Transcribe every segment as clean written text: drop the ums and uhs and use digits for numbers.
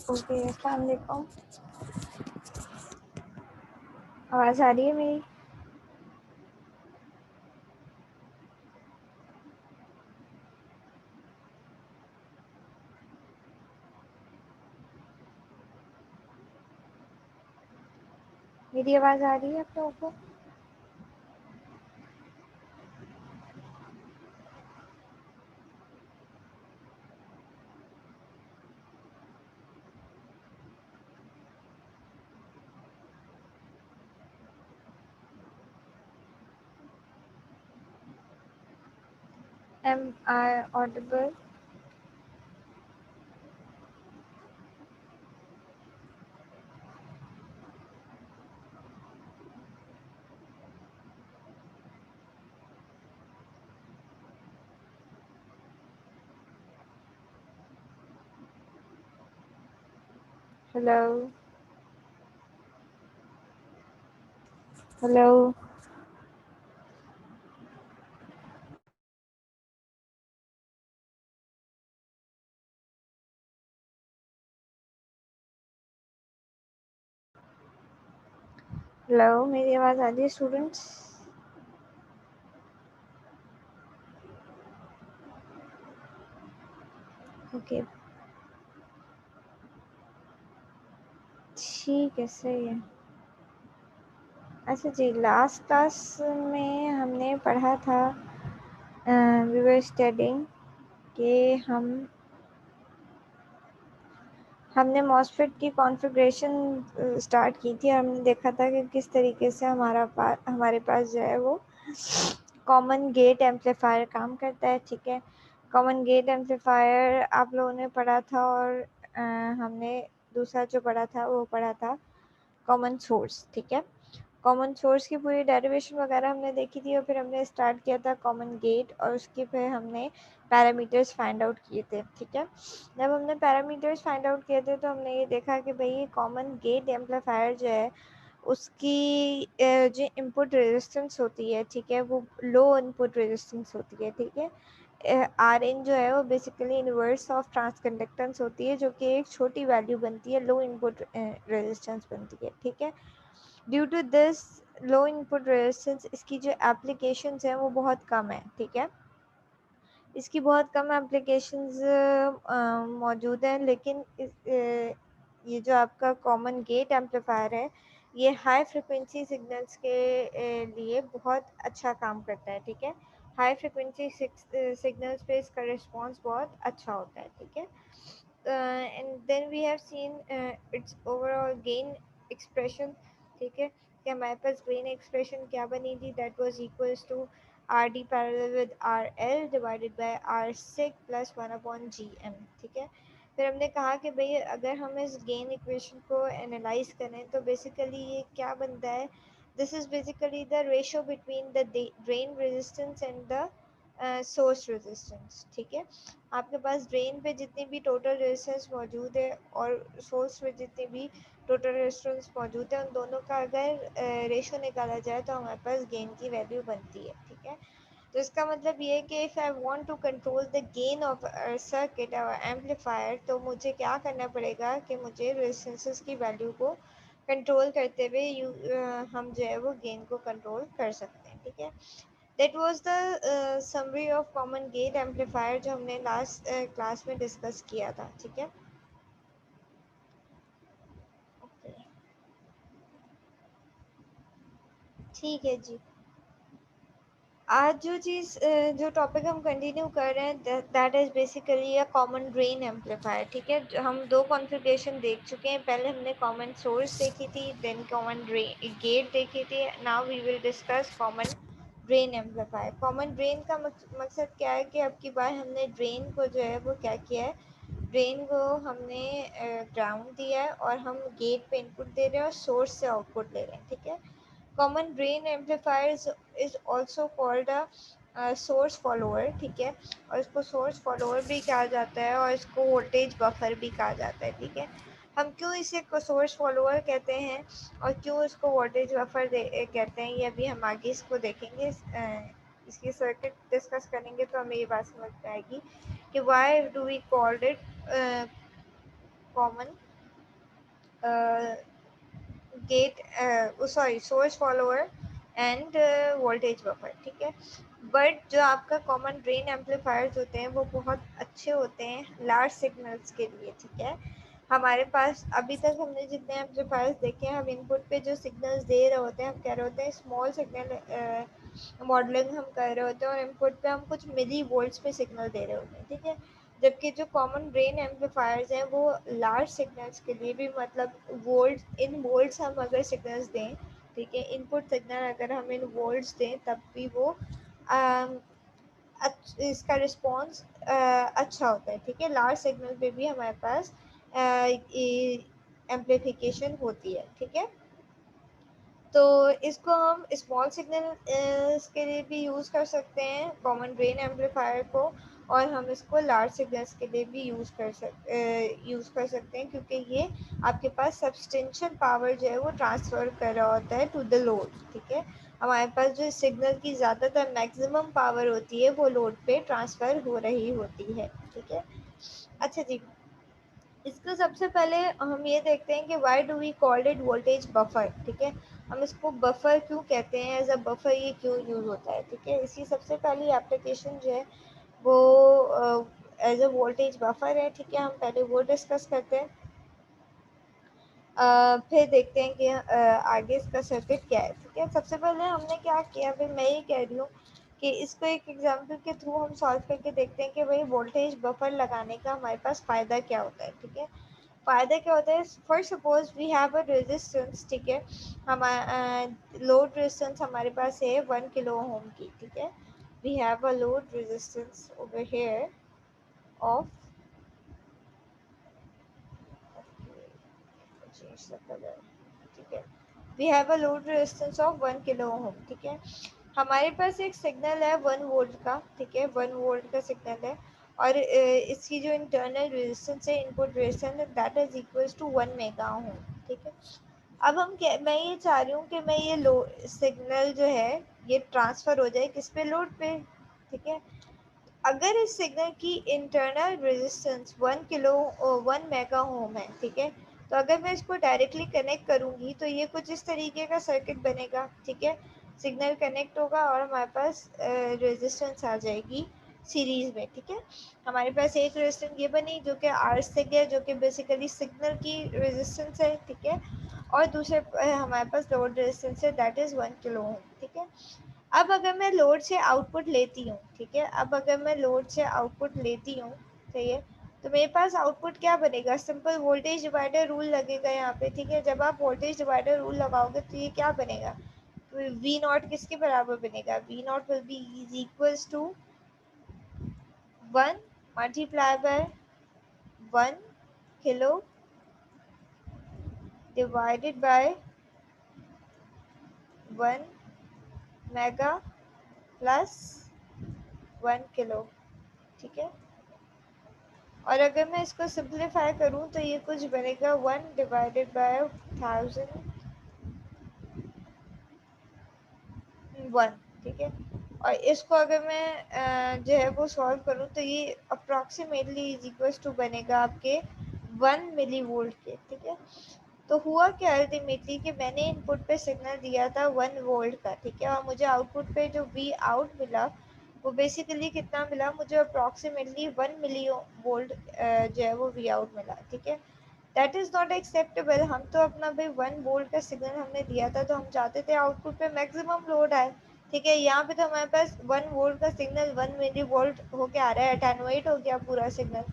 Okay, अस्सलाम वालेकुम। आवाज़ आ रही है मेरी? मेरी आवाज़ आ रही है आप लोगों को? Am I audible? Hello hello. Hello, मेरी आवाज़ आ रही है स्टूडेंट्स? ओके, ठीक है, सही है। अच्छा जी, लास्ट क्लास में हमने पढ़ा था, वी वर स्टडिंग कि हमने मॉसफेट की कॉन्फ़िगरेशन स्टार्ट की थी और हमने देखा था कि किस तरीके से हमारे पास जो है वो कॉमन गेट एम्पलीफायर काम करता है। ठीक है, कॉमन गेट एम्पलीफायर आप लोगों ने पढ़ा था और हमने दूसरा जो पढ़ा था वो पढ़ा था कॉमन सोर्स। ठीक है, कॉमन सोर्स की पूरी डेरिवेशन वगैरह हमने देखी थी और फिर हमने स्टार्ट किया था कॉमन गेट और उसके फिर हमने पैरामीटर्स फाइंड आउट किए थे। ठीक है, जब हमने पैरामीटर्स फाइंड आउट किए थे तो हमने ये देखा कि भाई ये कॉमन गेट एम्पलीफायर जो है उसकी जो इनपुट रेजिस्टेंस होती है, ठीक है, वो लो इनपुट रेजिस्टेंस होती है। ठीक है, आर इन जो है वो बेसिकली इनवर्स ऑफ ट्रांसकंडक्टेंस होती है जो कि एक छोटी वैल्यू बनती है, लो इनपुट रेजिस्टेंस बनती है। ठीक है, due to this low input resistance इसकी जो एप्लीकेशंस हैं वो बहुत कम है। ठीक है, इसकी बहुत कम एप्लीकेशंस मौजूद हैं, लेकिन ये जो आपका कॉमन गेट एम्पलीफायर है ये हाई फ्रिक्वेंसी सिग्नल्स के लिए बहुत अच्छा काम करता है। ठीक है, हाई फ्रिक्वेंसी सिग्नल्स पे इसका रिस्पॉन्स बहुत अच्छा होता है। ठीक है, and then we have seen its overall gain expression. ठीक है, कि हमारे पास गेन एक्सप्रेशन क्या बनी थी, that was equals to R D parallel with R L divided by R sig plus 1/GM। ठीक है, फिर हमने कहा कि भाई अगर हम इस गेन इक्वेशन को एनालाइज करें तो बेसिकली ये क्या बनता है, this is basically the ratio between the drain resistance and the source resistance. ठीक है, आपके पास ड्रेन पे जितनी भी टोटल रेजिस्टेंस मौजूद है और सोर्स पे जितनी भी टोटल रेजिस्टेंस मौजूद है उन दोनों का अगर रेशो निकाला जाए तो हमारे पास गेन की वैल्यू बनती है। ठीक है, तो इसका मतलब ये है कि if I want to control the gain of circuit और एम्पलीफायर तो मुझे क्या करना पड़ेगा कि मुझे रेजिस्टेंसेस की वैल्यू को कंट्रोल करते हुए हम जो है वो गेन को कंट्रोल कर सकते हैं। ठीक है, that was the summary of common gate amplifier जो हमने लास्ट क्लास में डिस्कस किया था। ठीक है, ठीक है जी। आज जो टॉपिक हम कंटिन्यू कर रहे हैं that is basically a common drain amplifier. ठीक है, हम दो कॉन्फ़िगरेशन देख चुके हैं, पहले हमने कॉमन सोर्स देखी थी, देन कॉमन गेट देखी थी। Now we will discuss common drain amplifier. Common drain का मकसद क्या है कि अब की बार हमने ड्रेन को जो है वो क्या किया है, ड्रेन को हमने ग्राउंड दिया है और हम गेट पे इनपुट दे रहे हैं और सोर्स से आउटपुट ले रहे हैं। ठीक है, common drain amplifier is also called a source follower. ठीक है, और इसको सोर्स फॉलोअर भी कहा जाता है और इसको वोल्टेज बफर भी कहा जाता है। ठीक है, हम क्यों इसे सोर्स फॉलोअर कहते हैं और क्यों इसको वोल्टेज बफर कहते हैं ये अभी हम आगे इसको देखेंगे। इसकी सर्किट डिस्कस करेंगे तो हमें ये बात समझ में आएगी कि why do we called it common gate sorry source follower and voltage buffer, ठीक है। बट जो आपका कॉमन ड्रेन एम्पलीफायर्स होते हैं वो बहुत अच्छे होते हैं लार्ज सिग्नल्स के लिए, ठीक है। हमारे पास अभी तक हमने जितने एम्पलीफायर्स देखे हैं, हम इनपुट पे जो सिग्नल्स दे रहे होते हैं, हम कह रहे होते हैं स्मॉल सिग्नल मॉडलिंग हम कर रहे होते हैं, और इनपुट पे हम कुछ मिली वोल्ट्स पे सिग्नल दे रहे होते हैं, ठीक है। जबकि जो कॉमन ड्रेन एम्पलीफायर्स हैं वो लार्ज सिग्नल्स के लिए भी, मतलब वोल्ट इन वोल्ट्स हम अगर सिग्नल्स दें, ठीक है, इनपुट सिग्नल अगर हम इन वोल्ट्स दें तब भी वो इसका रिस्पॉन्स अच्छा होता है, ठीक है। लार्ज सिग्नल पे भी हमारे पास एम्पलीफिकेशन होती है, ठीक है। तो इसको हम स्मॉल सिग्नल के लिए भी यूज़ कर सकते हैं कॉमन ड्रेन एम्पलीफायर को, और हम इसको लार्ज सिग्नल्स के लिए भी यूज़ कर सकते हैं, क्योंकि ये आपके पास सब्सटेंशियल पावर जो है वो ट्रांसफ़र कर रहा होता है टू द लोड, ठीक है। हमारे पास जो सिग्नल की ज़्यादातर मैक्सिमम पावर होती है वो लोड पे ट्रांसफ़र हो रही होती है, ठीक है। अच्छा जी, इसको सबसे पहले हम ये देखते हैं कि why do we called it voltage buffer, ठीक है। हम इसको बफर क्यों कहते हैं, एज अ बफर ये क्यों यूज़ होता है, ठीक है। इसकी सबसे पहली एप्लीकेशन जो है वो एज अ वोल्टेज बफर है, ठीक है। हम पहले वो डिस्कस करते हैं, फिर देखते हैं कि आगे इसका सर्किट क्या है, ठीक है। सबसे पहले हमने क्या किया, भाई मैं ये कह रही हूँ कि इसको एक एग्जांपल के थ्रू हम सॉल्व करके देखते हैं कि भाई वोल्टेज बफर लगाने का हमारे पास फ़ायदा क्या होता है, ठीक है। फ़ायदा क्या होता है, first suppose we have a resistance, ठीक है। हमारा लोड रेजिस्टेंस हमारे पास है 1 किलो ओम की, ठीक है। We have a load resistance over here of, change the colour, ठीक है। We have a load resistance of 1 kilo ohm, ठीक है। हमारे पास एक सिग्नल है 1 वोल्ट का, ठीक है, 1 वोल्ट का सिग्नल है, और इसकी जो इंटरनल रेजिस्टेंस है, input resistance, that is equals to 1 mega ohm, ठीक है। अब मैं ये चाह रही हूँ कि मैं ये लो सिग्नल जो है ये ट्रांसफ़र हो जाए किस पे, लोड पे, ठीक है। अगर इस सिग्नल की इंटरनल रेजिस्टेंस 1 मेगा ओम है, ठीक है, तो अगर मैं इसको डायरेक्टली कनेक्ट करूँगी तो ये कुछ इस तरीके का सर्किट बनेगा, ठीक है। सिग्नल कनेक्ट होगा और हमारे पास रेजिस्टेंस आ जाएगी सीरीज़ में, ठीक है। हमारे पास एक रेजिस्टेंस ये बनी जो कि आर सिग है, जो कि बेसिकली सिग्नल की रेजिस्टेंस है, ठीक है। और दूसरे हमारे पास लोड रेजिस्टेंस है, दैट इज़ 1 किलो ओम, ठीक है। अब अगर मैं लोड से आउटपुट लेती हूँ, ठीक है, अब अगर मैं लोड से आउटपुट लेती हूँ, सही है, तो मेरे पास आउटपुट क्या बनेगा, सिंपल वोल्टेज डिवाइडर रूल लगेगा यहाँ पे, ठीक है। जब आप वोल्टेज डिवाइडर रूल लगाओगे तो ये क्या बनेगा, वी नॉट किसके बराबर बनेगा, V not will be is equals to 1 multiply by 1 kilo divided by 1 mega plus 1 kilo, ठीक है। और अगर मैं इसको सिंप्लीफाई करूँ तो ये कुछ बनेगा 1/1001, ठीक है। और इसको अगर मैं जो है वो सॉल्व करूँ तो ये अप्रॉक्सीमेटली इज इक्वल्स टू बनेगा आपके 1 मिली वोल्ट के, ठीक है। तो हुआ क्या अल्टीमेटली कि मैंने इनपुट पे सिग्नल दिया था 1 वोल्ट का, ठीक है, और मुझे आउटपुट पे जो वी आउट मिला वो बेसिकली कितना मिला, मुझे अप्रॉक्सीमेटली 1 मिली वोल्ट जो है वो वी आउट मिला, ठीक है। That is not acceptable. हम तो अपना भाई 1 वोल्ट का सिग्नल हमने दिया था, तो हम चाहते थे आउटपुट पे मैक्सिमम लोड आए, ठीक है। यहाँ पे तो हमारे पास 1 वोल्ट का सिग्नल 1 मिली वोल्ट होके आ रहा है, अटेनुएट हो गया पूरा सिग्नल,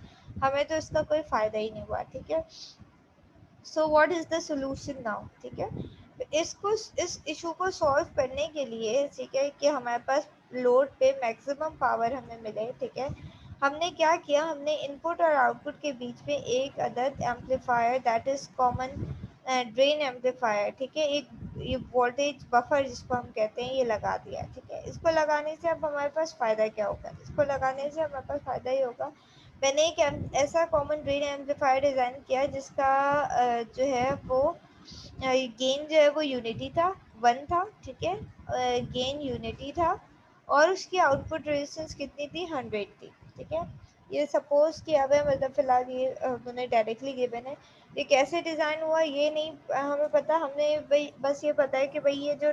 हमें तो इसका कोई फ़ायदा ही नहीं हुआ, ठीक है। So what is the solution now, ठीक है। तो इस इशू को सॉल्व करने के लिए, ठीक है, कि हमारे पास लोड पे मैक्सिमम पावर हमें मिले, ठीक है, हमने क्या किया, हमने इनपुट और आउटपुट के बीच में एक अदद amplifier, that is common drain amplifier, ठीक है, एक ये वोल्टेज बफर जिसको हम कहते हैं, ये लगा दिया, ठीक है। इसको लगाने से अब हमारे पास फ़ायदा क्या होगा, इसको लगाने से हमारे पास फ़ायदा ही होगा, मैंने एक ऐसा कॉमन ड्रेन एम्पलीफायर डिज़ाइन किया जिसका जो है वो गेन जो है वो यूनिटी था, 1 था, ठीक है, गेन यूनिटी था, और उसकी आउटपुट रेजिस्टेंस कितनी थी, 100 थी, ठीक है। ये सपोज किया हुआ है, मतलब फिलहाल ये मैंने डायरेक्टली गिवन है। ये कैसे डिज़ाइन हुआ ये नहीं हमें पता, हमने भाई बस ये पता है कि भाई ये जो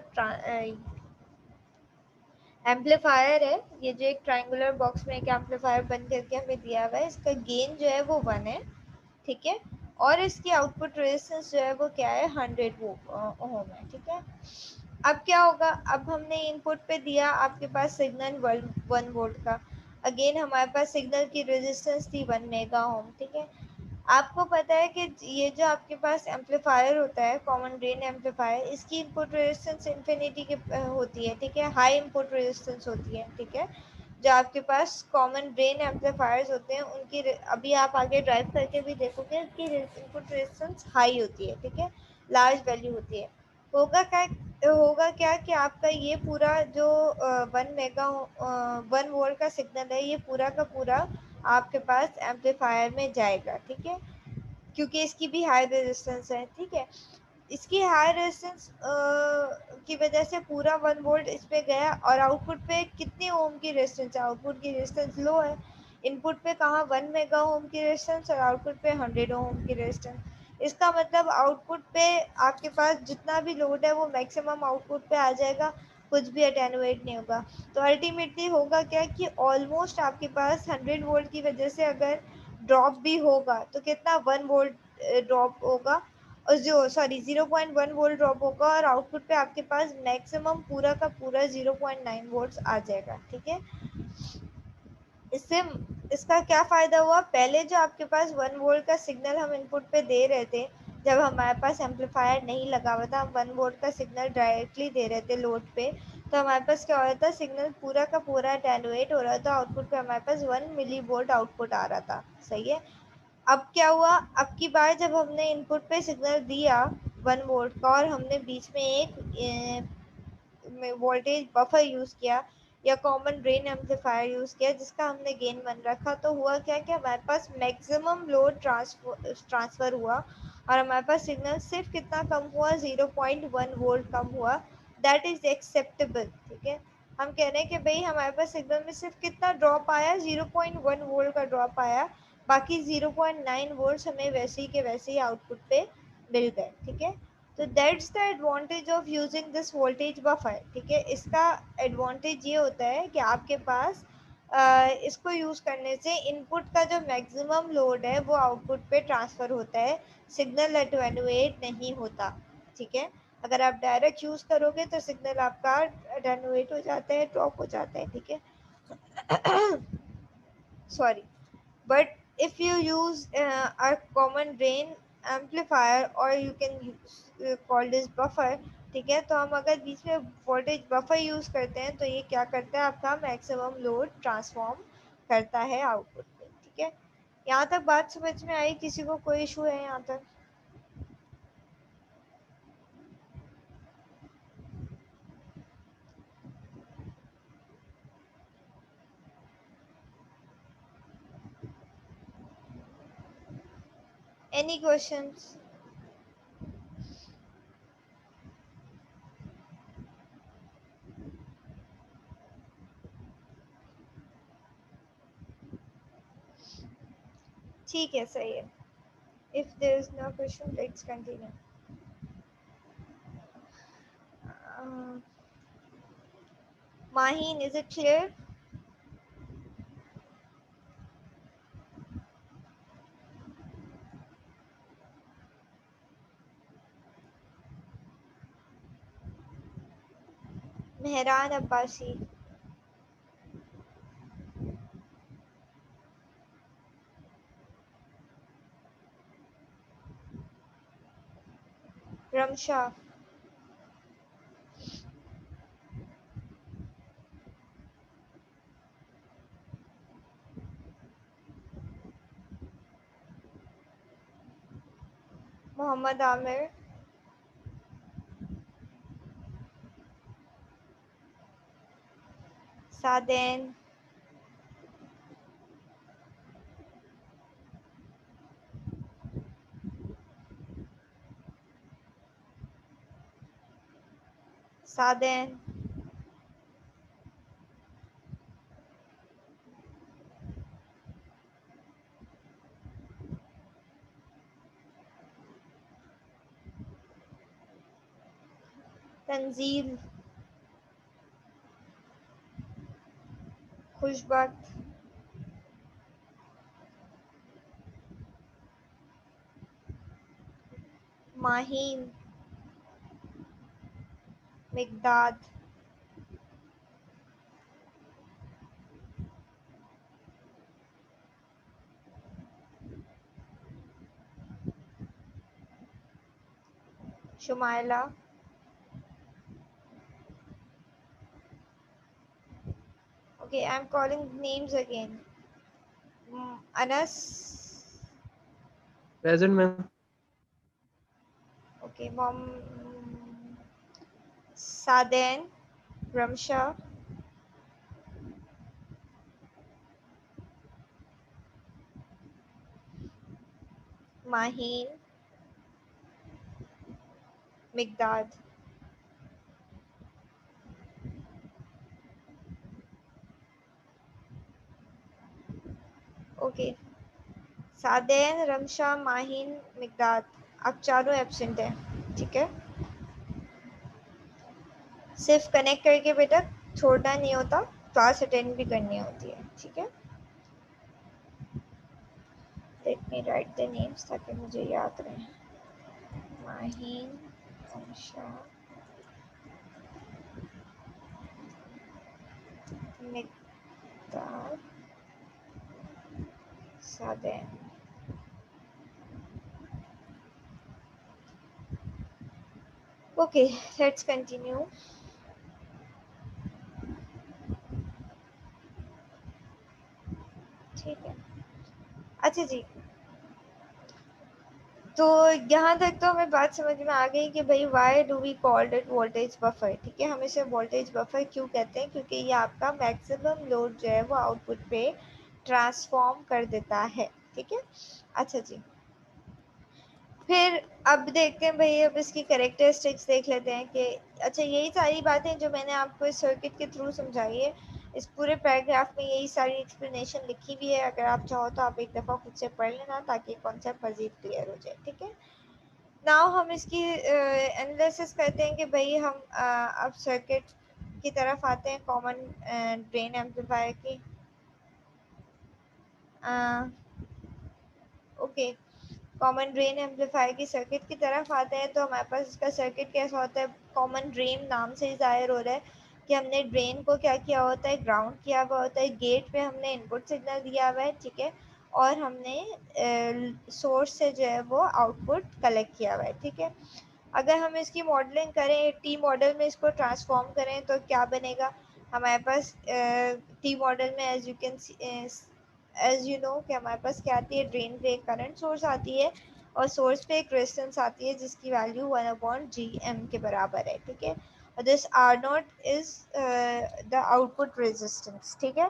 एम्पलीफायर है, ये जो एक ट्रायंगुलर बॉक्स में एक एम्पलीफायर बन करके हमें दिया हुआ है, इसका गेन जो है वो 1 है, ठीक है। और इसकी आउटपुट रेजिस्टेंस जो है वो क्या है, 100 ओम है, ठीक है। अब क्या होगा, अब हमने इनपुट पे दिया आपके पास सिग्नल 1 वोल्ट का, अगेन हमारे पास सिग्नल की रेजिस्टेंस थी 1 मेगा ओम, ठीक है। आपको पता है कि ये जो आपके पास एम्पलीफायर होता है, कॉमन ड्रेन एम्पलीफायर, इसकी इनपुट रेजिस्टेंस इन्फिनिटी के होती है, ठीक है, हाई इनपुट रेजिस्टेंस होती है, ठीक है। जो आपके पास कॉमन ड्रेन एम्पलीफायर्स होते हैं उनकी अभी आप आगे ड्राइव करके भी देखोगे कि इनपुट रेजिस्टेंस हाई होती है, ठीक है, लार्ज वैल्यू होती है। होगा क्या कि आपका ये पूरा जो 1 वोल्ट का सिग्नल है, ये पूरा का पूरा आपके पास एम्पलीफायर में जाएगा, ठीक है, क्योंकि इसकी भी हाई रेजिस्टेंस है, ठीक है। इसकी हाई रेजिस्टेंस की वजह से पूरा 1 वोल्ट इस पे गया, और आउटपुट पे कितने ओम की रेजिस्टेंस है, आउटपुट की रेजिस्टेंस लो है। इनपुट पे कहाँ 1 मेगा ओम की रेजिस्टेंस और आउटपुट पे 100 ओम की रेजिस्टेंस। इसका मतलब आउटपुट पे आपके पास जितना भी लोड है वो मैक्सिमम आउटपुट पे आ जाएगा, कुछ भी अटेनुएट नहीं होगा। तो अल्टीमेटली होगा क्या कि ऑलमोस्ट आपके पास 100 वोल्ट की वजह से अगर ड्रॉप भी होगा तो कितना 1 वोल्ट ड्रॉप होगा, और जो सॉरी 0.1 वोल्ट ड्रॉप होगा, और आउटपुट पे आपके पास मैक्सिमम पूरा का पूरा 0.9 वोल्ट्स आ जाएगा, ठीक है। इससे इसका क्या फ़ायदा हुआ, पहले जो आपके पास 1 वोल्ट का सिग्नल हम इनपुट पे दे रहे थे, जब हमारे पास एम्पलीफायर नहीं लगा हुआ था, हम 1 वोल्ट का सिग्नल डायरेक्टली दे रहे थे लोड पे, तो हमारे पास क्या हो रहा था, सिग्नल पूरा का पूरा अटेनुएट हो रहा था, आउटपुट पे हमारे पास 1 मिली वोल्ट आउटपुट आ रहा था, सही है। अब क्या हुआ, अब की बार जब हमने इनपुट पे सिग्नल दिया 1 वोल्ट का, और हमने बीच में एक वोल्टेज बफर यूज़ किया या कॉमन ड्रेन एम्पलीफायर यूज़ किया जिसका हमने गेन 1 रखा, तो हुआ क्या कि हमारे पास मैक्सिमम लोड ट्रांसफ़र हुआ, और हमारे पास सिग्नल सिर्फ कितना कम हुआ, 0.1 वोल्ट कम हुआ। दैट इज़ एक्सेप्टेबल, ठीक है। हम कह रहे हैं कि भाई हमारे पास सिग्नल में सिर्फ कितना ड्रॉप आया, 0.1 वोल्ट का ड्रॉप आया, बाकी 0.9 वोल्ट हमें वैसे ही के वैसे ही आउटपुट पे मिल गए, ठीक है। तो that's the advantage of using this voltage buffer, ठीक है। इसका एडवांटेज ये होता है कि आपके पास इसको यूज़ करने से इनपुट का जो मैक्सिमम लोड है वो आउटपुट पे ट्रांसफ़र होता है, सिग्नल अटेनुएट नहीं होता, ठीक है। अगर आप डायरेक्ट यूज़ करोगे तो सिग्नल आपका अटेनुएट हो जाता है, ड्रॉप हो जाता है, ठीक है। Sorry, but if you use a common drain amplifier, or you can use call this buffer, ठीक है। तो हम अगर बीच में वोल्टेज बफर यूज़ करते हैं तो ये क्या करता है, आपका मैक्सिमम लोड ट्रांसफॉर्म करता है आउटपुट पे, ठीक है। यहाँ तक बात समझ में आई, किसी को कोई इशू है यहाँ तक? Any questions? ठीक है, सही है। If there is no question, let's continue. Maheen, is it clear? Mehran Abbasi? Ramsha? Mohammad Aamir? Saden? Saden? Tanzeel, Khushbakht, Maheen, Miqdad, Shumaila, okay, I'm calling names again. Anas, present ma'am. okay, mom, Saden, Ramsha, Mahin, Miqdad. Okay, Saden, Ramsha, Mahin, Miqdad, आप चारों एब्सेंट हैं, ठीक है। सिर्फ कनेक्ट करके बेटा छोड़ना नहीं होता, क्लास अटेंड भी करनी होती है, ठीक है। Let me write the names ताकि मुझे याद रहे। Mahin, Ramsha, Miqdad, Saden. Okay, let's continue. ठीक है, अच्छा जी, तो यहाँ तक तो हमें बात समझ में आ गई कि भाई why do we called it voltage buffer, ठीक है। हम इसे वोल्टेज बफर क्यों कहते हैं, क्योंकि ये आपका मैक्सिमम लोड जो है वो आउटपुट पे ट्रांसफॉर्म कर देता है, ठीक है। अच्छा जी, फिर अब देखते हैं भाई, अब इसकी कैरेक्टरिस्टिक्स देख लेते हैं कि अच्छा यही सारी बातें जो मैंने आपको इस सर्किट के थ्रू समझाई है, इस पूरे पैराग्राफ में यही सारी एक्सप्लेनेशन लिखी हुई है। अगर आप चाहो तो आप एक दफ़ा खुद से पढ़ लेना ताकि कॉन्सेप्ट मज़ीद क्लियर हो जाए, ठीक है। नाउ हम इसकी एनालिसिस करते हैं कि भाई हम अब सर्किट की तरफ आते हैं, कॉमन ड्रेन एम्पलीफायर की। ओके, कॉमन ड्रेन एम्पलीफायर की सर्किट की तरफ आते हैं, तो हमारे पास इसका सर्किट कैसा होता है। कॉमन ड्रेन नाम से ही जाहिर हो रहा है कि हमने ड्रेन को क्या किया होता है, ग्राउंड किया हुआ होता है। गेट पे हमने इनपुट सिग्नल दिया हुआ है, ठीक है, और हमने सोर्स से जो है वो आउटपुट कलेक्ट किया हुआ है, ठीक है। अगर हम इसकी मॉडलिंग करें, टी मॉडल में इसको ट्रांसफॉर्म करें तो क्या बनेगा हमारे पास। टी मॉडल में एज यू नो कि हमारे पास क्या आती है, ड्रेन पे एक करंट सोर्स आती है और सोर्स पे एक रेजिस्टेंस आती है जिसकी वैल्यू 1/GM के बराबर है, ठीक है। और this R0 is the output resistance, ठीक है।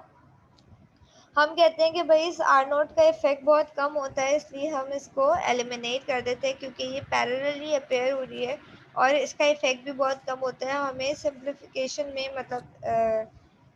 हम कहते हैं कि भाई इस R0 का इफेक्ट बहुत कम होता है, इसलिए हम इसको एलिमिनेट कर देते हैं क्योंकि ये पैरेलली अपेयर हो रही है और इसका इफेक्ट भी बहुत कम होता है। हमें सिंप्लीफिकेशन में मतलब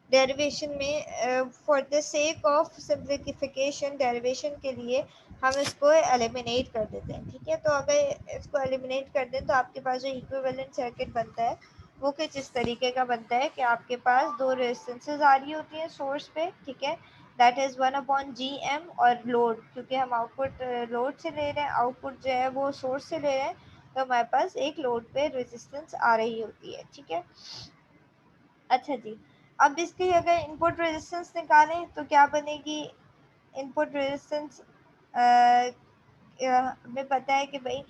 डेरिवेशन में for the sake of simplification derivation के लिए हम इसको एलिमिनेट कर देते हैं, ठीक है। तो अगर इसको एलिमिनेट कर दें तो आपके पास जो इक्विवेलेंट सर्किट बनता है वो कुछ इस तरीके का बनता है कि आपके पास दो रेजिस्टेंसेस आ रही होती हैं सोर्स पे, ठीक है, दैट इज़ 1/GM, और लोड, क्योंकि हम आउटपुट लोड से ले रहे हैं, आउटपुट जो है वो सोर्स से ले रहे हैं, तो हमारे पास एक लोड पे रेजिस्टेंस आ रही होती है, ठीक है। अच्छा जी, अब इसकी अगर इनपुट रेजिस्टेंस निकालें तो क्या बनेगी। इनपुट रेजिस्टेंस हमें पता है कि भाई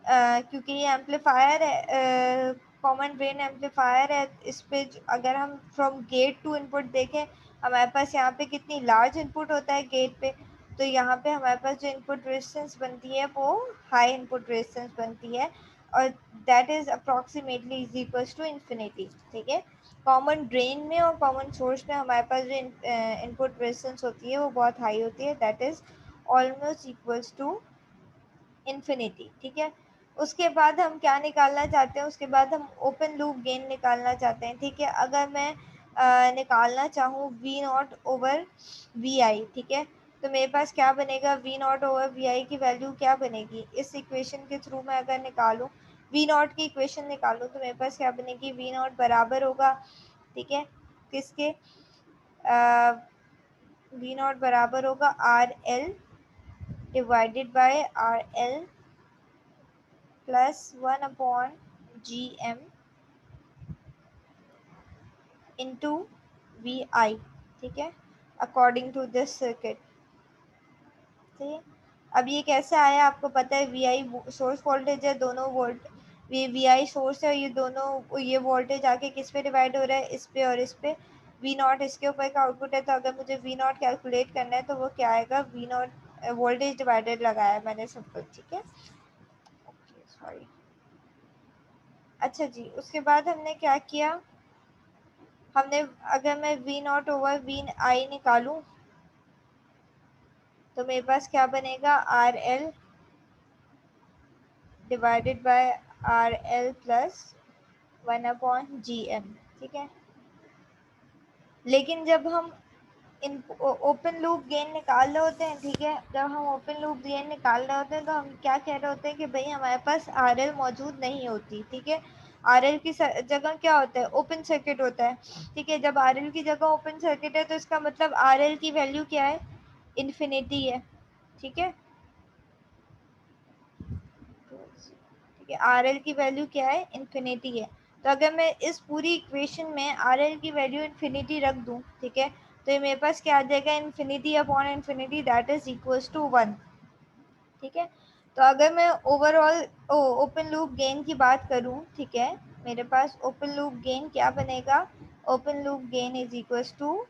क्योंकि ये एम्पलीफायर है, कॉमन ड्रेन एम्पलीफायर है, इस पे अगर हम फ्रॉम गेट टू इनपुट देखें, हमारे पास यहाँ पे कितनी लार्ज इनपुट होता है गेट पे, तो यहाँ पे हमारे पास जो इनपुट रेजिस्टेंस बनती है वो हाई इनपुट रेजिस्टेंस बनती है, और that is approximately is equals to infinity, ठीक है। कॉमन ड्रेन में और कॉमन सोर्स में हमारे पास जो इनपुट रेजिस्टेंस होती है वो बहुत हाई होती है, that is almost equals to infinity, ठीक है। उसके बाद हम क्या निकालना चाहते हैं, उसके बाद हम ओपन लूप गेन निकालना चाहते हैं, ठीक है। अगर मैं निकालना चाहूँ V0/Vi, ठीक है, तो मेरे पास क्या बनेगा, V0/Vi की वैल्यू क्या बनेगी, इस इक्वेशन के थ्रू मैं अगर निकालूँ वी नॉट की इक्वेशन निकालूं तो मेरे पास क्या बनेगी, वी नॉट बराबर होगा, ठीक है, किसके, वी नॉट बराबर होगा R L divided by R L plus 1/GM into V I, ठीक है, अकॉर्डिंग टू दिस सर्किट। ठीक है, अब ये कैसे आया आपको पता है, वी आई सोर्स वोल्टेज है, दोनों वोल्ट वी आई सोर्स है, ये दोनों ये वोल्टेज आके किस पे डिवाइड हो रहा है, इस पे और इस पे। वी नॉट इसके ऊपर का आउटपुट है, तो अगर मुझे वी नॉट कैलकुलेट करना है तो वो क्या आएगा, वी नॉट वोल्टेज डिवाइडेड लगाया मैंने सब कुछ, ठीक है, ओके सॉरी। अच्छा जी, उसके बाद हमने क्या किया, हमने अगर मैं वी नॉट ओवर वी आई निकालूं तो मेरे पास क्या बनेगा, are L divided by R L plus 1/GM, ठीक है। लेकिन जब हम इन ओपन लूप गेन निकाल रहे होते हैं, ठीक है, जब हम ओपन लूप गेन निकाल रहे होते हैं तो हम क्या कह रहे होते हैं कि भाई हमारे पास आर एल मौजूद नहीं होती, ठीक है। आर एल की जगह क्या होता है, ओपन सर्किट होता है, ठीक है। जब आर एल की जगह ओपन सर्किट है तो इसका मतलब आर एल की वैल्यू क्या है, इन्फिनिटी है, ठीक है, ठीक है, आर एल की वैल्यू क्या है, इन्फिनिटी है। तो अगर मैं इस पूरी इक्वेशन में आर एल की वैल्यू इन्फिनिटी रख दूं, ठीक है, तो ये मेरे पास क्या आ जाएगा, infinity upon infinity that is equals to 1, ठीक है। तो अगर मैं ओवरऑल ओपन लूप गेन की बात करूं, ठीक है, मेरे पास ओपन लूप गेन क्या बनेगा, open loop gain is equals to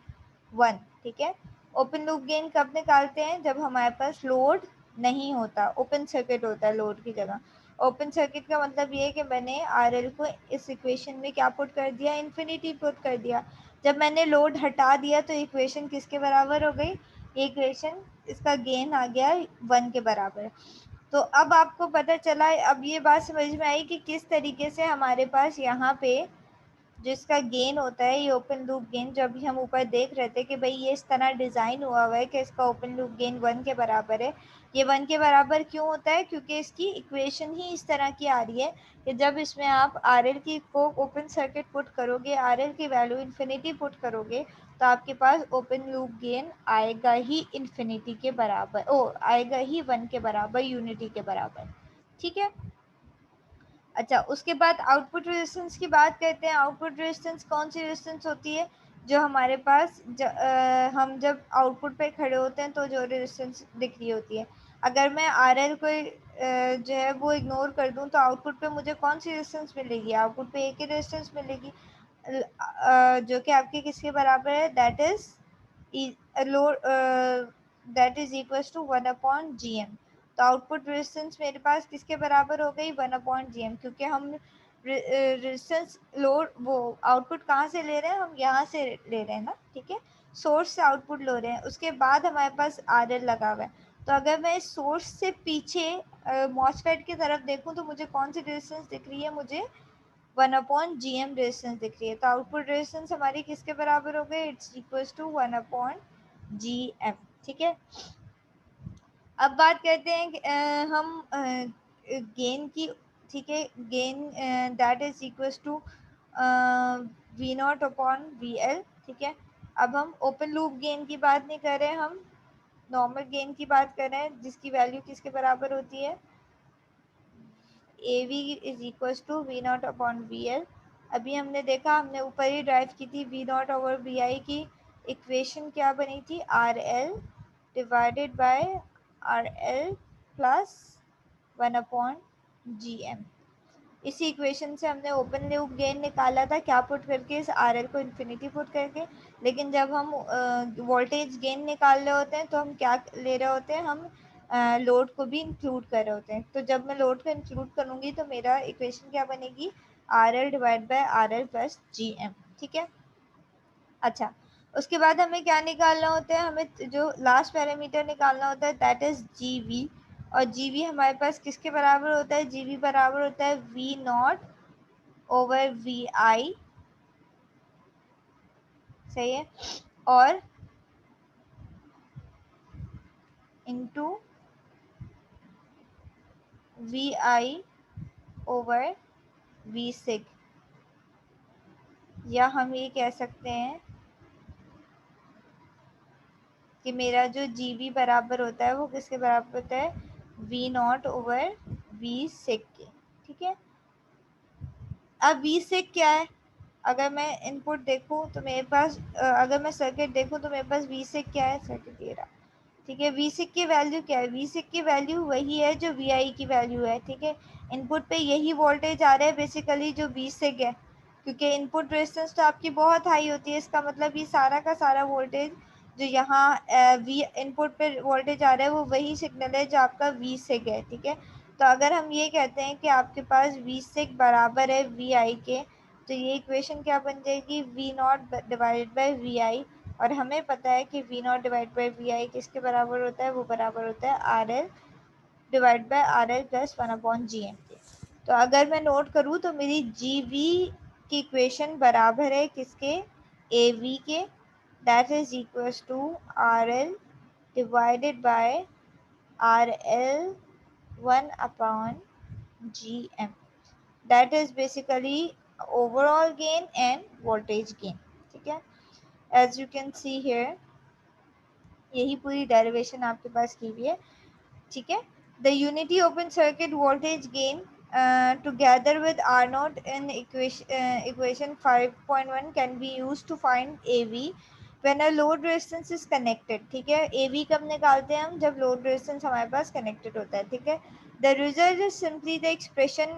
1, ठीक है। ओपन लूप गेन कब निकालते हैं, जब हमारे पास लोड नहीं होता, ओपन सर्किट होता है लोड की जगह। ओपन सर्किट का मतलब ये है कि मैंने आर एल को इस इक्वेशन में क्या पुट कर दिया, इन्फिनिटी पुट कर दिया। जब मैंने लोड हटा दिया तो इक्वेशन किसके बराबर हो गई, ये इक्वेशन इसका गेन आ गया 1 के बराबर। तो अब आपको पता चला, अब ये बात समझ में आई कि किस तरीके से हमारे पास यहाँ पे जिसका गेन होता है, ये ओपन लूप गेन, जो अभी हम ऊपर देख रहे थे कि भाई ये इस तरह डिज़ाइन हुआ हुआ है कि इसका ओपन लूप गेन 1 के बराबर है। ये 1 के बराबर क्यों होता है, क्योंकि इसकी इक्वेशन ही इस तरह की आ रही है कि जब इसमें आप आर एल की को ओपन सर्किट पुट करोगे, आर एल की वैल्यू इन्फिनिटी पुट करोगे, तो आपके पास ओपन लूप गेन आएगा ही इन्फिनिटी के बराबर, आएगा ही 1 के बराबर, यूनिटी के बराबर, ठीक है। अच्छा, उसके बाद आउटपुट रेजिस्टेंस की बात करते हैं। आउटपुट रेजिस्टेंस कौन सी रेजिस्टेंस होती है, जो हमारे पास हम जब आउटपुट पे खड़े होते हैं तो जो रेजिस्टेंस दिख रही होती है। अगर मैं आर एल को जो है वो इग्नोर कर दूं तो आउटपुट पे मुझे कौन सी रेजिस्टेंस मिलेगी, आउटपुट पे एक ही रेजिस्टेंस मिलेगी, जो कि आपके किसके बराबर है, that is load, that is equals to 1/GM। तो आउटपुट रेजिस्टेंस मेरे पास किसके बराबर हो गई, 1/GM, क्योंकि हम रेजिस्टेंस लोड वो आउटपुट कहाँ से ले रहे हैं, हम यहाँ से ले रहे हैं ना, ठीक है, सोर्स से आउटपुट ले रहे हैं, उसके बाद हमारे पास आर एल लगा हुआ है। तो अगर मैं इस सोर्स से पीछे मॉसफेट की तरफ देखूँ तो मुझे कौन सी रेजिस्टेंस दिख रही है, मुझे 1/GM रेजिस्टेंस दिख रही है। तो आउटपुट रेजिस्टेंस हमारी किसके बराबर हो गई, इट्स इक्वल्स टू 1/GM, ठीक है। अब बात करते हैं कि, हम गेन की, ठीक है, gain that is equals to V not upon V L, ठीक है। अब हम ओपन लूप गेन की बात नहीं कर रहे हैं, हम नॉर्मल गेन की बात कर रहे हैं, जिसकी वैल्यू किसके बराबर होती है, A V is equals to V not upon V L. अभी हमने देखा, हमने ऊपर ही ड्राइव की थी, V not over V I की इक्वेशन क्या बनी थी, R L divided by R L plus 1/GM। इसी इक्वेशन से हमने ओपन लूप गेन निकाला था, क्या पुट करके, इस आर एल को इन्फिनिटी पुट करके। लेकिन जब हम वोल्टेज गेन निकाल रहे होते हैं तो हम क्या ले रहे होते हैं, हम लोड को भी इंक्लूड कर रहे होते हैं। तो जब मैं लोड को इंक्लूड करूँगी तो मेरा इक्वेशन क्या बनेगी, R L divide by R L plus G M, ठीक है। अच्छा, उसके बाद हमें क्या निकालना होता है, हमें जो लास्ट पैरामीटर निकालना होता है दैट इज जी वी। और जी वी हमारे पास किसके बराबर होता है, जी वी बराबर होता है V not over V I, सही है, और into V I over V sig, या हम ये कह सकते हैं कि मेरा जो जी वी बराबर होता है वो किसके बराबर होता है, वी नॉट ओवर वी सिग के। ठीक है, अब वी सिग क्या है, अगर मैं इनपुट देखूं तो मेरे पास अगर मैं सर्किट देखूं तो मेरे पास वी सिग क्या है, सर्किट ये रहा। ठीक है, वी सिग की वैल्यू क्या है, वी सिग की वैल्यू वही है जो वी आई की वैल्यू है। ठीक है, इनपुट पे यही वोल्टेज आ रहा है बेसिकली जो वी सिग है, क्योंकि इनपुट रेजिस्टेंस तो आपकी बहुत हाई होती है, इसका मतलब ये सारा का सारा वोल्टेज जो यहाँ वी इनपुट पे वोल्टेज आ रहा है वो वही सिग्नल है जो आपका वी सिग है। ठीक है, तो अगर हम ये कहते हैं कि आपके पास वी सिग बराबर है वी आई के, तो ये इक्वेशन क्या बन जाएगी, V naught divided by V I, और हमें पता है कि V naught divide by V I किसके बराबर होता है, वो बराबर होता है R L divide by R L plus 1/GM के। तो अगर मैं नोट करूँ तो मेरी जी वी की इक्वेशन बराबर है किसके, ए वी के, that is equals to R L divided by R L 1/GM, that is basically overall gain and voltage gain. ठीक है, as you can see here, यही पूरी डेरिवेशन आपके पास की हुई है। ठीक है, the unity open circuit voltage gain together with R naught in equation 5.1 can be used to find AV when a load resistance is connected. ठीक है, AV कब निकालते हैं हम, जब load resistance हमारे पास connected होता है। ठीक है, the result is simply the expression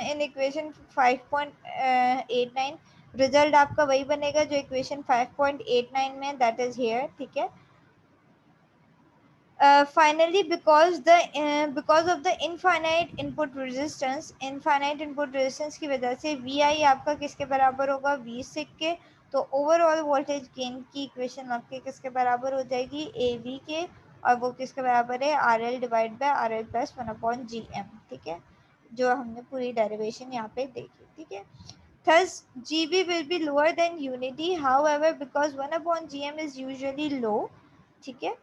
in equation 5.89, result आपका वही बनेगा जो इक्वेशन 5.89 में, दैट इज हेयर। ठीक है, finally because of the infinite input resistance की वजह से vi आपका किसके बराबर होगा, v सिक के, तो ओवरऑल वोल्टेज गेन की इक्वेशन आपके किसके बराबर हो जाएगी, av के, और वो किसके बराबर है, R L divide by R L plus 1/GM। ठीक है, जो हमने पूरी डेरिवेशन यहाँ पे देखी। ठीक है, thus gv will be lower than unity, however because 1/GM is usually low, ठीक है,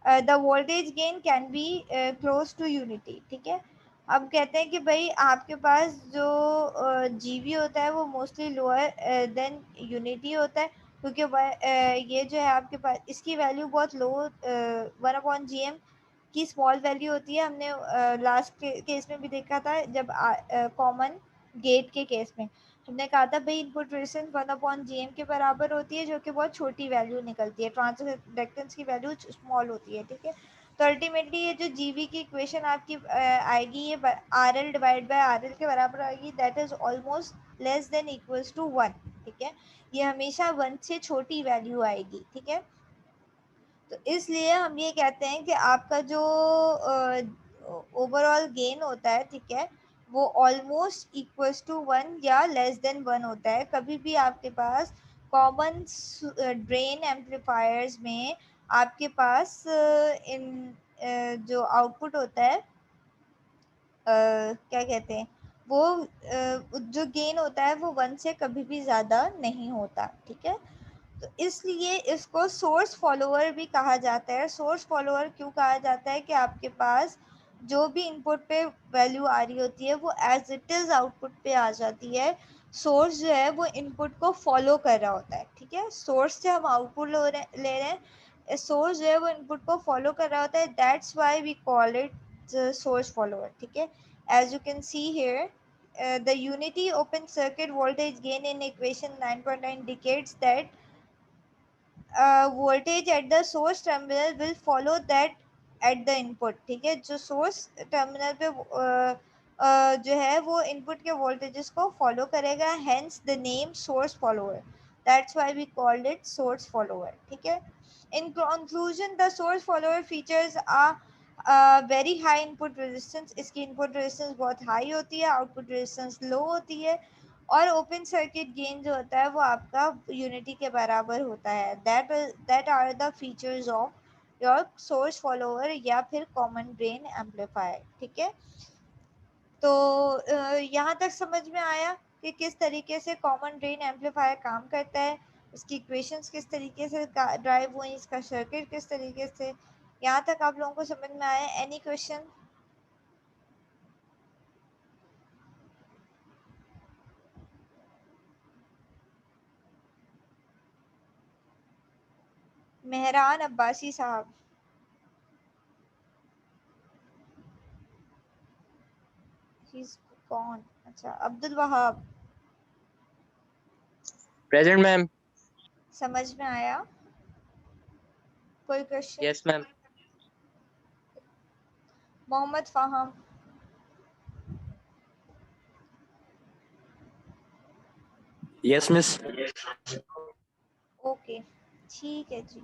the voltage gain can be close to unity. ठीक है, अब कहते हैं कि भाई आपके पास जो जीवी होता है वो मोस्टली लोअर देन यूनिटी होता है, क्योंकि ये जो है आपके पास इसकी वैल्यू बहुत लो 1/GM की स्मॉल वैल्यू होती है। हमने लास्ट केस में भी देखा था, जब कॉमन गेट के केस में हमने कहा था भाई इनपुट रेजिस्टेंस 1/GM के बराबर होती है, जो कि बहुत छोटी वैल्यू निकलती है, ट्रांसफर इंडक्टेंस की वैल्यू स्मॉल होती है। ठीक है, तो अल्टीमेटली ये जो जीवी की इक्वेशन आपकी आएगी ये R L divide by R L के बराबर आएगी, that is almost less than equals to 1। ठीक है, ये हमेशा 1 से छोटी वैल्यू आएगी। ठीक है, तो इसलिए हम ये कहते हैं कि आपका जो ओवरऑल गेन होता है, ठीक है, वो ऑलमोस्ट इक्वल्स टू 1 या लेस देन 1 होता है। कभी भी आपके पास कॉमन ड्रेन एम्पलीफायर्स में आपके पास इन जो आउटपुट होता है क्या कहते हैं वो जो गेन होता है वो 1 से कभी भी ज़्यादा नहीं होता। ठीक है, तो इसलिए इसको सोर्स फॉलोअर भी कहा जाता है। सोर्स फॉलोअर क्यों कहा जाता है कि आपके पास जो भी इनपुट पे वैल्यू आ रही होती है वो एज इट इज़ आउटपुट पे आ जाती है। सोर्स जो है वो इनपुट को फॉलो कर रहा होता है। ठीक है, सोर्स से हम आउटपुट ले रहे हैं, सोर्स जो है वो इनपुट को फॉलो कर रहा होता है, that's why we call it source follower. ठीक है, as you can see here the unity open circuit voltage gain in equation 9.9 indicates that voltage at the source terminal will follow that at the input। ठीक है, जो source terminal पे जो है वो input के वोल्टेजेस को फॉलो करेगा, hence the name source follower, that's why we called it source follower। ठीक है, in conclusion the source follower features a very high input resistance, इसकी input resistance बहुत high होती है, output resistance low होती है, और ओपन सर्किट गेन जो होता है वो आपका यूनिटी के बराबर होता है। That are the features of your source follower या फिर कॉमन ड्रेन एम्पलीफायर। ठीक है, तो यहाँ तक समझ में आया कि किस तरीके से कॉमन ड्रेन एम्पलीफायर काम करता है, इसकी इक्वेशंस किस तरीके से ड्राइव हुई, इसका सर्किट किस तरीके से, यहाँ तक आप लोगों को समझ में आया। Any question? मेहरान अब्बासी साहब, he's gone। अच्छा, अब्दुल वहाब, प्रेजेंट मैम। समझ में आया? कोई question? Yes ma'am. Mohammad Faham, yes miss. Okay, ठीक है जी।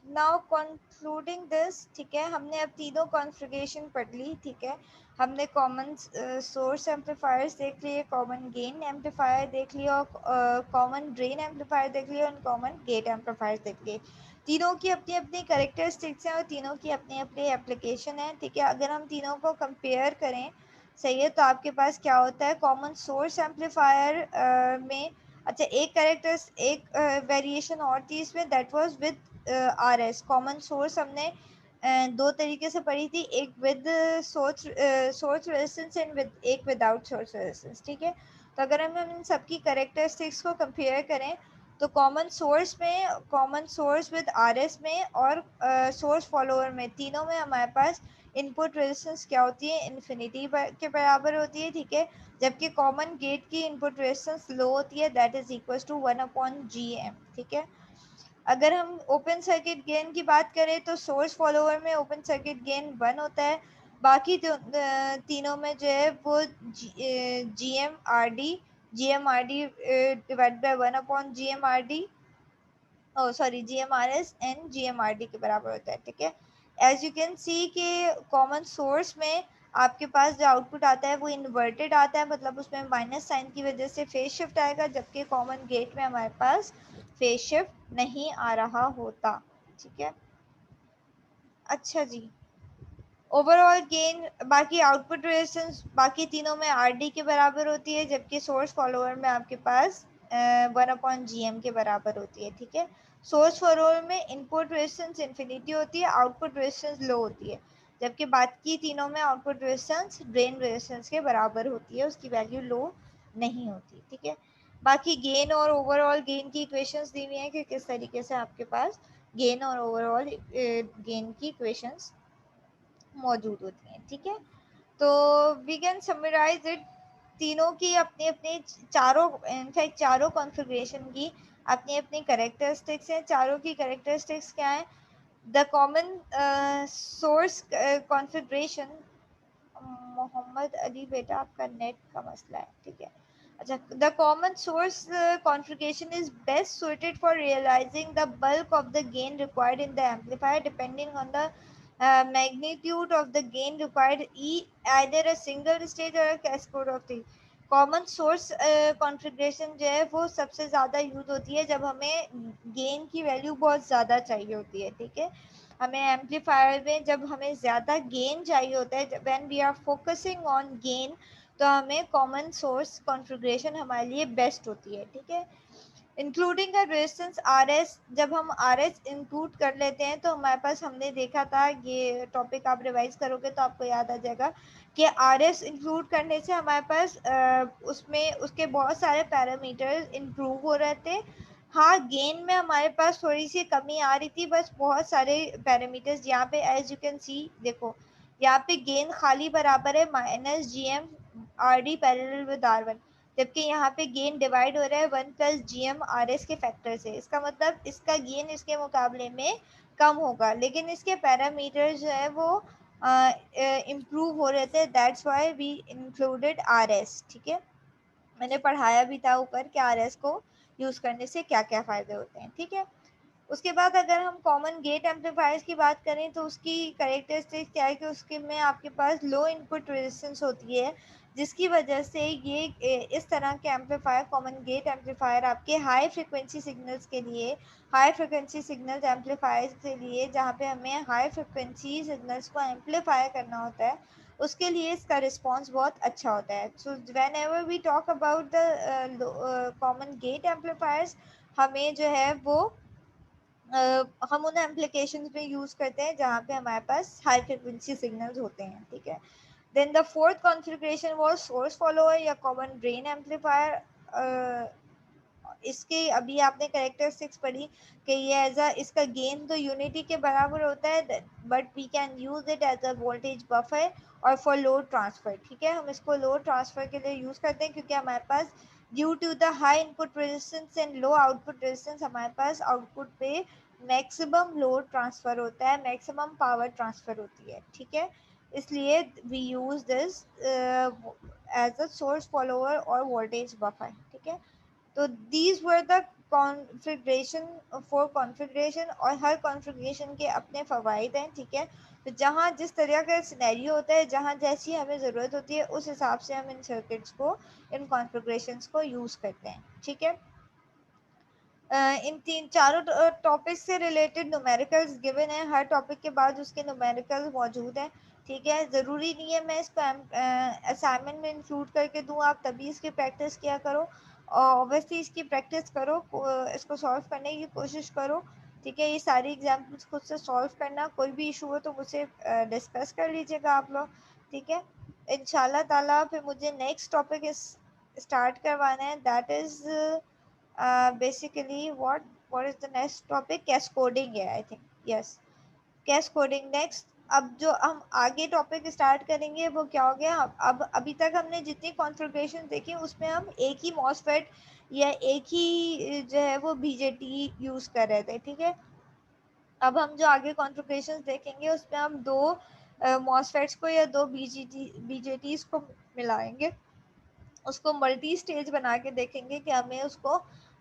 नाउ कंक्लूडिंग दिस, ठीक है, हमने अब तीनों कॉन्फ़िगरेशन पढ़ ली, ठीक है। हमने कॉमन सोर्स एम्पलीफायर्स देख लिए, कॉमन गेन एम्पलीफायर देख लिया, और कॉमन ड्रेन एम्पलीफायर देख लिया, और कॉमन गेट एम्पलीफायर देख लिए। तीनों की अपनी अपनी कैरेक्टरिस्टिक्स हैं और तीनों की अपनी अपनी एप्लीकेशन है, ठीक है। अगर हम तीनों को कंपेयर करें, सही है, तो आपके पास क्या होता है, कॉमन सोर्स एम्पलीफायर में, अच्छा, एक वेरिएशन और थी इसमें, that was with RS. Common source हमने दो तरीके से पढ़ी थी, एक विद सोर्स रेजिस्टेंस एंड एक विदाउट सोर्स रेजिस्टेंस, ठीक है। तो अगर हम इन सबकी कैरेक्टरिस्टिक्स को कंपेयर करें, तो कॉमन सोर्स विद आरएस में और सोर्स फॉलोअर में, तीनों में हमारे पास इनपुट रेजिस्टेंस क्या होती है, इन्फिनिटी के बराबर होती है, ठीक है। जबकि कॉमन गेट की इनपुट रेजिस्टेंस लो होती है, that is equal to 1/GM, ठीक है। अगर हम ओपन सर्किट गेन की बात करें, तो सोर्स फॉलोअर में ओपन सर्किट गेन 1 होता है, बाकी तीनों में जो है वो GMRD divide by 1/GMRD, oh sorry, GMRS and GMRD के बराबर होता है, ठीक है। एज यू कैन सी कि कॉमन सोर्स में आपके पास जो आउटपुट आता है वो इन्वर्टेड आता है, मतलब उसमें माइनस साइन की वजह से फेज शिफ्ट आएगा, जबकि कॉमन गेट में हमारे पास फेज शिफ्ट नहीं आ रहा होता, ठीक है। अच्छा जी, ओवरऑल गेन, बाकी आउटपुट रेजिस्टेंस बाकी तीनों में आरडी के बराबर होती है, जबकि सोर्स फॉलोअर में आपके पास 1/GM के बराबर होती है, ठीक है। सोर्स फॉलोअर में इनपुट रेजिस्टेंस इन्फिनिटी होती है, आउटपुट रेजिस्टेंस लो होती है, जबकि बाकी तीनों में आउटपुट रेजिस्टेंस ड्रेन रेजिस्टेंस के बराबर होती है, उसकी वैल्यू लो नहीं होती, ठीक है। बाकी गेन और ओवरऑल गेन की इक्वेशंस दी हुई हैं कि किस तरीके से आपके पास गेन और ओवरऑल गेन की इक्वेशंस मौजूद होती हैं, ठीक है। तो वी कैन समराइज इट, तीनों की अपनी अपनी चारों, इनफैक्ट चारों कॉन्फ़िगरेशन की अपनी अपनी कैरेक्टरिस्टिक्स हैं। चारों की कैरेक्टरिस्टिक्स क्या है? The common source configuration, Mohammed Ali बेटा आपका नेट का मसला है, ठीक है। अच्छा, the common source configuration is best suited for realizing the bulk of the gain required in the amplifier, depending on the magnitude of the gain required, either a single stage or a cascade of the common source configuration जो है वो सबसे ज़्यादा use होती है जब हमें gain की वैल्यू बहुत ज़्यादा चाहिए होती है, ठीक है। हमें एम्पलीफायर में जब हमें ज़्यादा गेन चाहिए होता है, when we are focusing on gain, तो हमें कॉमन सोर्स कॉन्फ़िगरेशन हमारे लिए बेस्ट होती है, ठीक है। Including a resistance R S, जब हम आर एस इंक्लूड कर लेते हैं तो हमारे पास, हमने देखा था, ये टॉपिक आप रिवाइज करोगे तो आपको याद आ जाएगा कि आर एस इंक्लूड करने से हमारे पास उसमें उसके बहुत सारे पैरामीटर्स इंप्रूव हो रहे थे। हाँ, गेन में हमारे पास थोड़ी सी कमी आ रही थी, बस बहुत सारे पैरामीटर्स यहाँ पे एज यू कैन सी, देखो यहाँ पे गेन खाली बराबर है -GM/RD पैरेलल विद R1, जबकि यहाँ पे गेन डिवाइड हो रहा है 1+GM/RS के फैक्टर से। इसका मतलब इसका गेन इसके मुकाबले में कम होगा, लेकिन इसके पैरामीटर जो है वो इम्प्रूव हो रहे थे, that's why we included RS, ठीक है। मैंने पढ़ाया भी था ऊपर कि RS को यूज़ करने से क्या क्या फ़ायदे होते हैं, ठीक है। उसके बाद अगर हम कॉमन गेट एम्पलीफायर्स की बात करें, तो उसकी कैरेक्टरिस्टिक क्या है कि उसके में आपके पास लो इनपुट रेजिस्टेंस होती है, जिसकी वजह से ये इस तरह के एम्पलीफायर, कॉमन गेट एम्पलीफायर, आपके हाई फ्रिक्वेंसी सिग्नल्स के लिए, हाई फ्रिक्वेंसी सिग्नल्स एम्पलीफायर्स के लिए, जहाँ पे हमें हाई फ्रिक्वेंसी सिग्नल्स को एम्पलीफाई करना होता है, उसके लिए इसका रिस्पॉन्स बहुत अच्छा होता है। So whenever we talk about the common gate amplifiers, हमें जो है वो हम उन एप्लीकेशंस में यूज़ करते हैं जहाँ पे हमारे पास हाई फ्रिक्वेंसी सिग्नल्स होते हैं, ठीक है। Then the fourth configuration was source follower या कॉमन ड्रेन एम्पलीफायर। इसके अभी आपने कैरेक्टरिस्टिक्स पढ़ी कि ये एज अ इसका गेन तो यूनिटी के बराबर होता है, but we can use it as a voltage buffer और फॉर लोड ट्रांसफर। ठीक है, हम इसको लोड ट्रांसफर के लिए यूज करते हैं क्योंकि हमारे पास due to the high input resistance and low output resistance हमारे पास आउटपुट पे मैक्सिमम लोड ट्रांसफर होता है, मैक्सिमम पावर ट्रांसफर होती है। ठीक है, इसलिए we use this as a source follower और वोल्टेज बफर। ठीक है, तो these were the configuration, four configuration, और हर कॉन्फ़िगरेशन के अपने फ़वाइद हैं। ठीक है, तो जहाँ जिस तरह का सिनेरियो होता है, जहाँ जैसी हमें ज़रूरत होती है, उस हिसाब से हम इन सर्किट्स को, इन कॉन्फ़िगरेशंस को यूज़ करते हैं। ठीक है, इन तीन चारों टॉपिक्स से रिलेटेड न्यूमेरिकल्स गिवन है, हर टॉपिक के बाद उसके न्यूमेरिकल मौजूद हैं। ठीक है, ज़रूरी नहीं है मैं इसको असाइनमेंट में इंक्लूड करके दूँ, आप तभी इसकी प्रैक्टिस किया करो, और ऑब्वियसली इसकी प्रैक्टिस करो, इसको सॉल्व करने की कोशिश करो। ठीक है, ये सारी एग्जाम्पल्स खुद से सॉल्व करना, कोई भी इशू हो तो मुझसे डिस्कस कर लीजिएगा आप लोग। ठीक है, इंशाल्लाह ताला फिर मुझे नेक्स्ट टॉपिक इस स्टार्ट करवाना है, that is basically what is the next topic, cascoding है I think, yes, cascoding next। अब जो हम आगे टॉपिक स्टार्ट करेंगे वो क्या हो गया, अब अभी तक हमने जितनी कॉन्फ़िगरेशन देखी उसमें हम एक ही मॉसफेट या एक ही जो है वो बीजेटी यूज़ कर रहे थे। ठीक है, अब हम जो आगे कॉन्फ़िगरेशन देखेंगे उसमें हम दो मॉसफेट्स को या दो बीजेटीज को मिलाएंगे, उसको मल्टी स्टेज बना के देखेंगे कि हमें उसको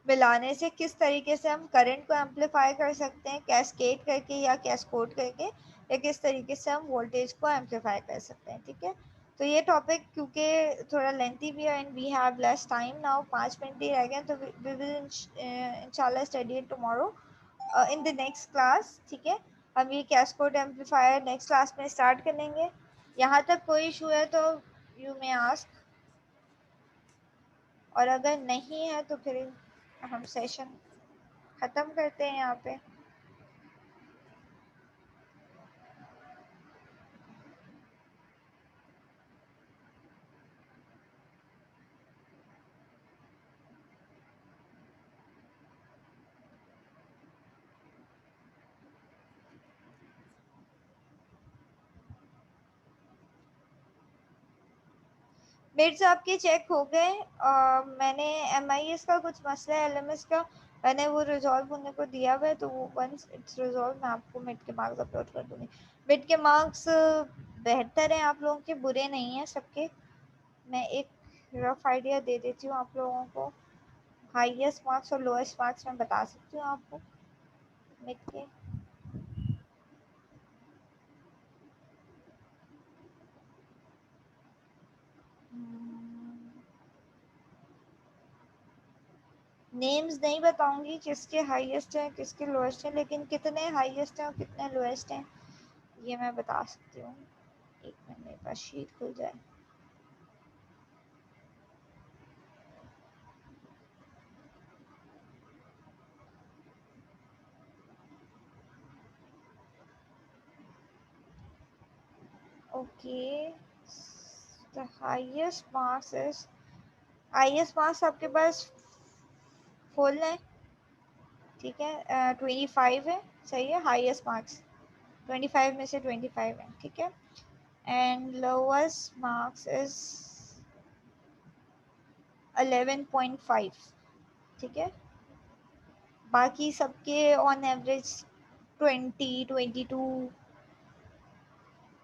मिलाने से किस तरीके से हम करंट को एम्पलीफाई कर सकते हैं, कैस्केड करके या कैस्कोड करके, या किस तरीके से हम वोल्टेज को एम्पलीफाई कर सकते हैं। ठीक है, तो ये टॉपिक क्योंकि थोड़ा लेंथी भी है and we have less time now, 5 minute ही रह गए, तो वी विल इंशाल्लाह study it tomorrow in the next class. ठीक है, हम ये कैस्कोड एम्पलीफायर नेक्स्ट क्लास में स्टार्ट करेंगे। यहाँ तक कोई इशू है तो यू मे आस्क, और अगर नहीं है तो फिर हम सेशन ख़त्म करते हैं यहाँ पे। मिड्स आपके चेक हो गए, मैंने MIS का कुछ मसला है, LMS का मैंने वो रिजॉल्व होने को दिया हुआ है, तो वो वंस इट्स रिजॉल्व मैं आपको मिड के मार्क्स अपलोड कर दूँगी। मिड के मार्क्स बेहतर हैं आप लोगों के, बुरे नहीं हैं सबके। मैं एक रफ आइडिया दे देती हूँ आप लोगों को, हाईएस्ट मार्क्स और लोएस्ट मार्क्स मैं बता सकती हूँ आपको मिड के। नेम्स नहीं बताऊंगी किसके हाईएस्ट हैं किसके लोएस्ट हैं, लेकिन कितने हाईएस्ट हैं और कितने लोएस्ट हैं ये मैं बता सकती हूँ। एक मिनट मेरे पास शीट खुल जाए। Okay, the highest marks is, highest marks आपके पास फुल है। ठीक है, 25 है, सही है, हाईएस्ट मार्क्स 25 में से 25 है। ठीक है, एंड लोवेस्ट मार्क्स इज 11.5। ठीक है, बाकी सबके ऑन एवरेज 20, 22,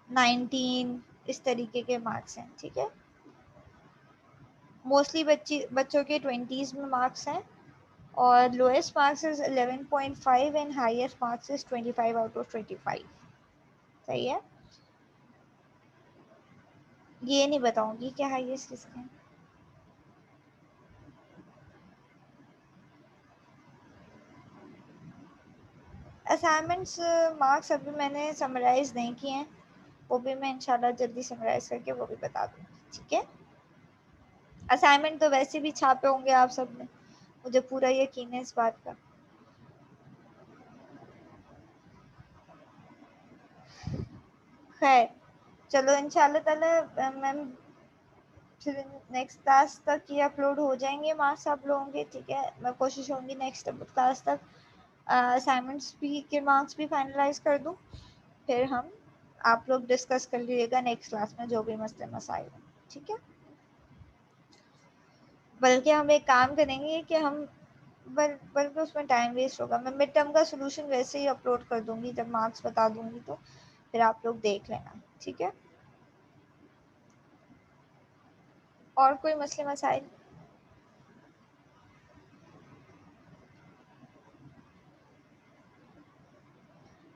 19 इस तरीके के मार्क्स हैं। ठीक है, मोस्टली बच्चों के 20s में मार्क्स हैं, और lowest marks is 11.5 and highest marks is 25 out of 25। सही है, ये नहीं बताऊंगी क्या हाईएस्ट किसके हैं। असाइनमेंट्स मार्क्स अभी मैंने समराइज नहीं किए हैं, वो भी मैं इंशाल्लाह जल्दी समराइज करके वो भी बता दूँगी। ठीक है, असाइनमेंट तो वैसे भी छापे होंगे आप सब ने, मुझे पूरा यकीन है इस बात का। खैर चलो, इंशाल्लाह ताला मैम फिर नेक्स्ट क्लास तक ये अपलोड हो जाएंगे मार्क्स आप लोगों के, ठीक है। मैं कोशिश होंगी नेक्स्ट क्लास तक असाइनमेंट्स भी के मार्क्स भी फाइनलाइज कर दूं, फिर हम आप लोग डिस्कस कर लीजिएगा नेक्स्ट क्लास में जो भी मसले मसाइल हैं, ठीक है। बल्कि हम एक काम करेंगे कि हम बल्कि उसमें टाइम वेस्ट होगा, मैं मिड टर्म का सोल्यूशन वैसे ही अपलोड कर दूंगी जब मार्क्स बता दूंगी, तो फिर आप लोग देख लेना, ठीक है। और कोई मसले मसाइल?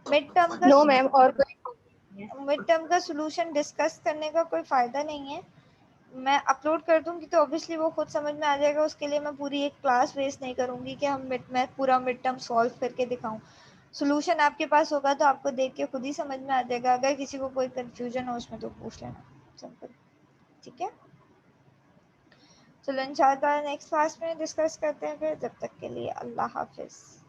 मिड टर्म का नो मैम, और कोई मिड टर्म का सोल्यूशन डिस्कस करने का कोई फ़ायदा नहीं है। मैं अपलोड कर दूंगी तो ऑब्वियसली वो खुद समझ में आ जाएगा, उसके लिए मैं पूरी एक क्लास वेस्ट नहीं करूंगी कि मैं पूरा मिड टर्म सॉल्व करके दिखाऊं। सोल्यूशन आपके पास होगा तो आपको देख के खुद ही समझ में आ जाएगा, अगर किसी को कोई कंफ्यूजन हो उसमें तो पूछ लेना, सिंपल, ठीक है। चलो इंशाल्लाह नेक्स्ट क्लास में डिस्कस करते हैं फिर, जब तक के लिए अल्लाह हाफिज़।